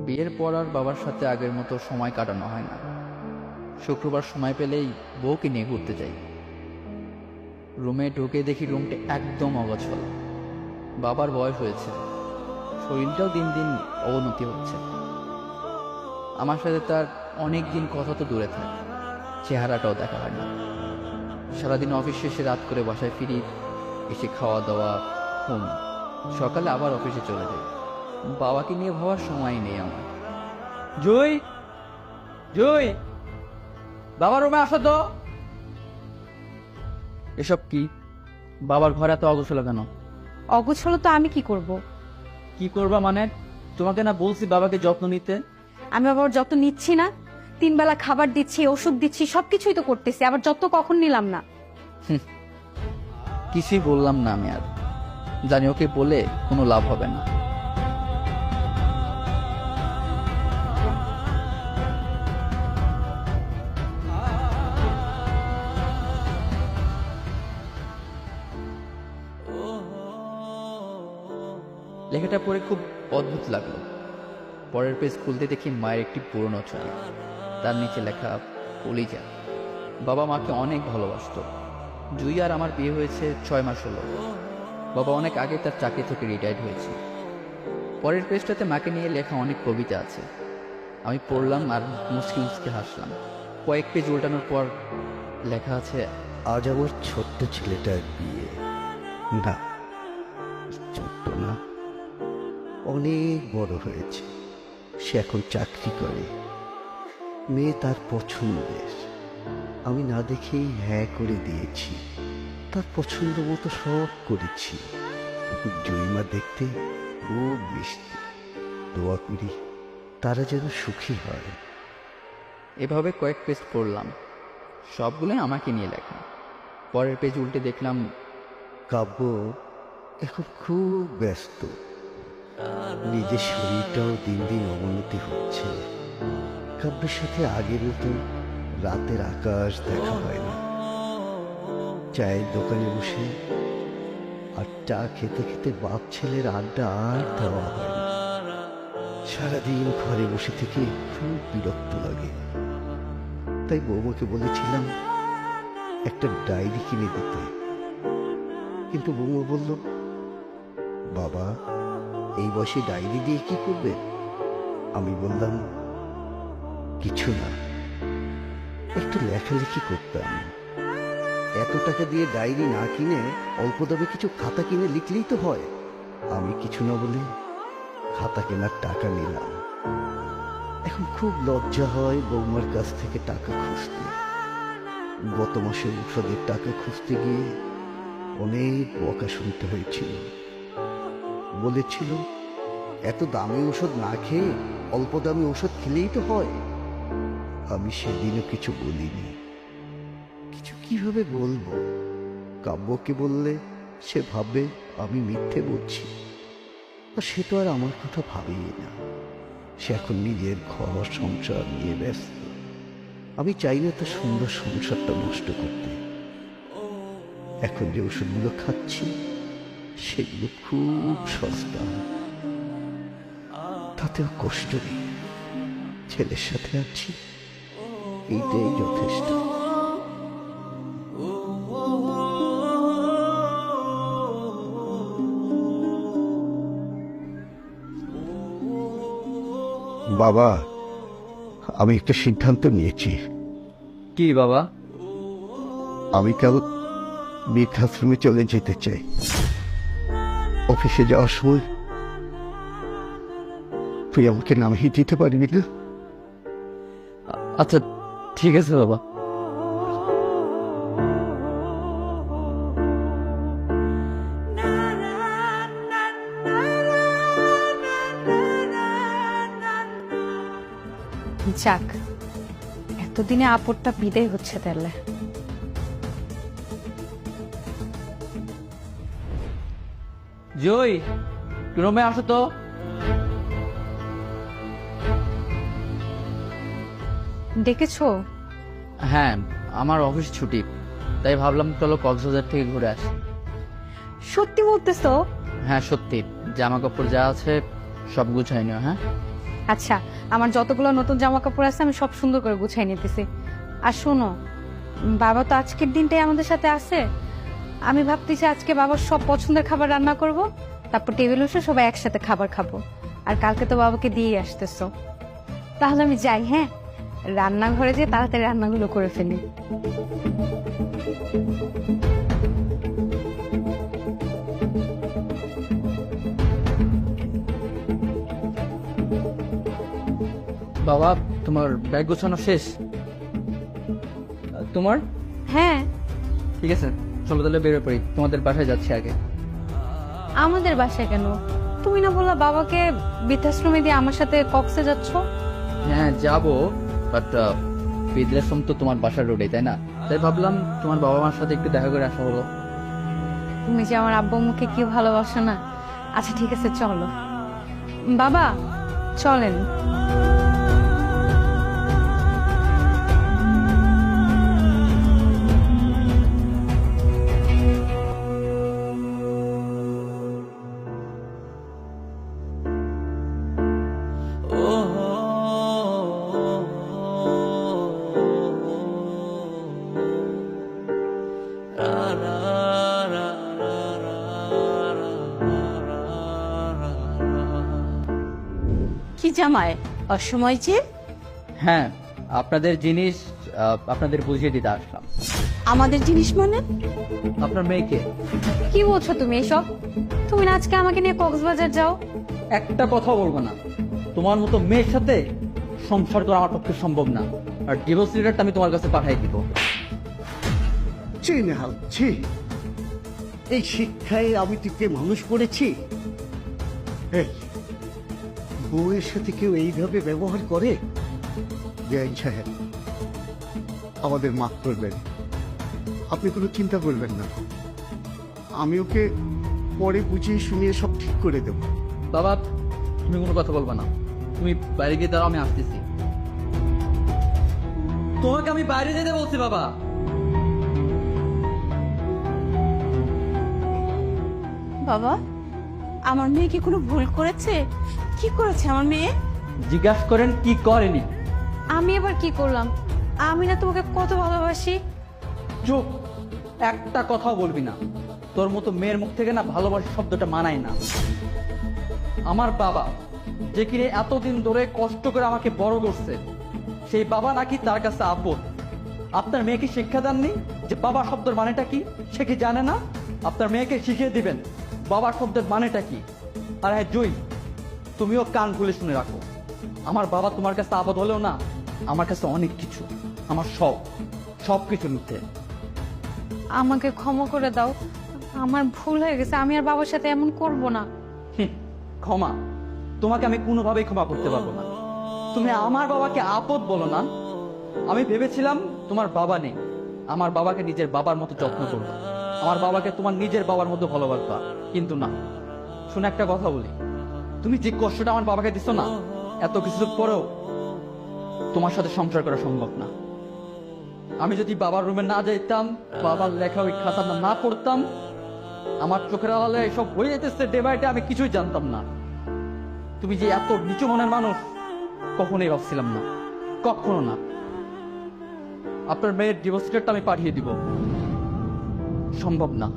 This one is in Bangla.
বিয়ের পর আর বাবার সাথে আগের মতো সময় কাটানো হয় না। শুক্রবার সময় পেলেই বউকে নিয়ে ঘুরতে যাই। রুমে ঢুকে দেখি রুমটা একদম অগোছালো। বাবার বয়স হয়েছে, শরীরটাও দিন দিন অবনতি হচ্ছে। আমার সাথে তার অনেক দিন কথা তো দূরে থাকে, চেহারাটাও দেখা হয় না। সারাদিন অফিস শেষে রাত করে বাসায় ফিরি, এসে খাওয়া দাওয়া, ঘুম, সকালে আবার অফিসে চলে যাই। বাবাকে নিয়ে ভাবার সময় নেই আমার। জুই, জুই, বাবার রুমে আসো তো। এসব কি? বাবার ঘরে এত অগোছালো কেন? অগোছালো তো আমি কি করব? কি করবা মানে? তোমাকে না বলছি বাবাকে যত্ন নিতে? আমি বাবার যত্ন নিচ্ছি না? 3 বেলা খাবার দিচ্ছি, ওষুধ দিচ্ছি, সবকিছুই তো করতেছি, আবার যত্ন কখন নিলাম না? কিছুই বললাম না আমি আর। জানি ওকে বলে কোনো লাভ হবে না। লেখাটা পড়ে খুব অদ্ভুত লাগলো। পরের পেজ খুলতে দেখি মায়ের একটি পুরনো ছবি, তার নিচে লেখা কলিজা। বাবা মাকে অনেক ভালোবাসতো। জুই আর আমার বিয়ে হয়েছে 6 মাস হলো। বাবা অনেক আগে তার চাকরি থেকে রিটায়ার্ড হয়েছে। পরের পেজটাতে মাকে নিয়ে লেখা অনেক কবিতা আছে। আমি পড়লাম আর মুচকি মুচকি হাসলাম। কয়েক পেজ উল্টানোর পর লেখা আছে, আজ আমার ছোট্ট ছেলেটার বিয়ে। না, ছোট্ট না, অনেক বড় হয়েছে। সে এখন চাকরি করে। মেয়ে তার পছন্দের। আমি না দেখেই হ্যাঁ করে দিয়েছি। তার পছন্দ মতো সব করেছি। জয়িমা দেখতে খুব মিষ্টি। দোয়া করি তারা যেন সুখী হয়। এভাবে কয়েক পেজ পড়লাম, সবগুলোই আমাকে নিয়ে লেখা। পরের পেজ উল্টে দেখলাম, কাব্য এখন খুব ব্যস্ত। নিজের শরীরটাও দিন দিন অবনতি হচ্ছে। কাব্যের সাথে আগের মতো রাতের আকাশ দেখা হয় না। চায়ের দোকানে বসে আর চা খেতে খেতে বাপ ছেলের আড্ডা আর দেওয়া হয় না। সারাদিন ঘরে বসে থেকে খুব বিরক্ত লাগে। তাই বৌমাকে বলেছিলাম একটা ডায়েরি কিনে দিতে, কিন্তু বৌমা বলল, বাবা এই বয়সে ডায়েরি দিয়ে কি করবে? আমি বললাম, কিছু না, একটু লেখালেখি করতাম। এত টাকা দিয়ে ডায়েরি না কিনে অল্প দামে কিছু খাতা কিনে লিখলেই তো হয়। আমি কিছু না বলে খাতা কেনার টাকা নিলাম। এখন খুব লজ্জা হয় বৌমার কাছ থেকে টাকা খুঁজতে। গত মাসে ওষুধের টাকা খুঁজতে গিয়ে অনেক বকা শুনতে হয়েছিল। বলেছিল, এত দামি ওষুধ না খেয়ে অল্প দামি ওষুধ খেলেই তো হয়। আমি সেদিনও কিছু বলিনি। কিছু কিভাবে বলবো? কাব্যকে বললে সে ভাববে আমি মিথ্যে বলছি। আর সে তো আর আমার কথা ভাবেই না। সে এখন নিজের ঘর সংসার নিয়ে ব্যস্ত। আমি চাই না তার সুন্দর সংসারটা নষ্ট করতে। এখন যে ওষুধগুলো খাচ্ছি সেগুলো খুব সস্তা, তাতেও কষ্ট নেই। ছেলের সাথে আছি, এইটাই যথেষ্ট। বাবা, আমি একটা সিদ্ধান্ত নিয়েছি। কি বাবা? আমি কাল বৃদ্ধাশ্রমে চলে যেতে চাই। অফিসে যাওয়ার সময় তুই আমাকে নামিয়ে দিতে পারবি না? আচ্ছা ঠিক আছে বাবা। যাক, এতদিনে আপদটা বিদায় হচ্ছে তাহলে। জয়, রুমে আসো তো। ডেকেছো? হ্যাঁ, আমার অফিস ছুটি, তাই ভাবলাম চলো কক্সবাজার থেকে ঘুরে আসি। সত্যি বলতেছো? হ্যাঁ সত্যি, জামা কাপড় যা আছে সব গুছাই নিও। হ্যাঁ আচ্ছা, আমার যতগুলো নতুন জামা কাপড় আছে আমি সব সুন্দর করে গুছাই নিতেছি। আর শোনো, বাবা তো আজকের দিনটাই আমাদের সাথে আছে। আমি ভাবতেছি আজকে বাবার সব পছন্দের খাবার রান্না করব, তারপর টেবিল বসে সবাই একসাথে খাবার খাবো। আর কালকে তো বাবাকে দিয়ে আসতেছো, তাহলে আমি যাই। হ্যাঁ, রান্নাঘরে যেয়ে তাড়াতাড়ি রান্নাগুলো করে ফেলি। বাবা, তোমার ব্যাগ গোছানো শেষ? তোমার? হ্যাঁ। ঠিক আছে, চলো তাহলে বেরোয় পড়ি, তোমাদের বাসায় যাচ্ছি আগে। আমাদের বাসায় কেন? তুমি না বললা বাবাকে বৃদ্ধাশ্রমে দিয়ে আমার সাথে কক্সে যাচ্ছ? হ্যাঁ যাবো, বাট বৃদ্ধাশ্রম তো তোমার বাসার রোডে, তাই না? তাই ভাবলাম তোমার বাবা মার সাথে একটু দেখা করে আসা হলো। তুমি যে আমার আব্বু আম্মুকে কি ভালোবাসো না। আচ্ছা ঠিক আছে, চলো। বাবা চলেন। কি জামাই অসময় যে? হ্যাঁ, আপনাদের জিনিস আপনাদের বুঝিয়ে দিতে আসলাম। আমাদের জিনিস মানে? আপনার মেয়েকে। কি বলছো তুমি এসব? তুমি না আজকে আমাকে নিয়ে কক্সবাজার যাও? একটা কথা বলবো না, তোমার মতো মেয়ের সাথে সংসার করা আমার পক্ষে সম্ভব না। আর ডিভোর্স লেটারটা আমি তোমার কাছে পাঠিয়ে দিব। ছি নেহাল, ছি। এই শিক্ষায় আমি তোকে মানুষ করেছি? এই বউয়ের সাথে কেউ এইভাবে ব্যবহার করে? জয়েন সাহেব, আমাদের মাফ করবেন, আপনি কোনো চিন্তা করবেন না। আমি ওকে পরে বুঝিয়ে শুনিয়ে সব ঠিক করে দেব। বাবা, তুমি কোনো কথা বলবা না, তুমি বাইরে গিয়ে দাঁড়াও, আমি আসতেছি। তোমাকে আমি বাইরে যেতে বলছি বাবা। বাবা, আমার মেয়ে কি কোনো ভুল করেছে? কি করেছে আমার মেয়ে? জিজ্ঞাসা করেন কি করেনি। আমি এবার কি করলাম? আমি না তোমাকে কত ভালোবাসি। চুপ, একটা কথাও বলবি না। তোর মতো মেয়ের মুখ থেকে না ভালোবাসা শব্দটা মানায় না। আমার বাবা, যে কিনে এতদিন ধরে কষ্ট করে আমাকে বড় করছে, সেই বাবা নাকি তার কাছে আপদ। আপনার মেয়েকে শিক্ষা দেননি যে বাবা শব্দের মানেটা কি? সে কি জানে না? আপনার মেয়েকে শিখিয়ে দিবেন বাবা শব্দের মানেটা কি। আর হ্যাঁ জুই, তুমিও কান খুলে শুনে রাখো, আমার বাবা তোমার কাছে আপদ হলেও না, আমার কাছে অনেক কিছু, আমার সব কিছু মিথ্যে। আমাকে ক্ষমা করে দাও, আমার ভুল হয়ে গেছে। আমি আর বাবার সাথে এমন করব না। ক্ষমা? তোমাকে আমি কোনোভাবেই ক্ষমা করতে পারবো না। তুমি আমার বাবাকে আপদ বলো না। আমি ভেবেছিলাম তোমার বাবা নেই, আমার বাবাকে নিজের বাবার মতো যত্ন করবো, আমার বাবাকে তোমার নিজের বাবার মতো ভালোবাসবা, কিন্তু না। শুনে একটা কথা বলি, তুমি যে কষ্টটা আমার বাবাকে দিছো না, এত কিছুর পরেও তোমার সাথে সংসার করা সম্ভব না। আমি যদি বাবার রুমে না যাইতাম, বাবার লেখা ওই খাতাটা না পড়তাম, আমার চোখের আড়ালে এসব হয়ে যেতেছে ডে বাই ডে, আমি কিছুই জানতাম না। তুমি যে এত নিচু মনের মানুষ কখনোই ভাবছিলাম না, কখনো না। আপনার মেয়ের ডিভোর্স লেটারটা আমি পাঠিয়ে দিব, সম্ভব না।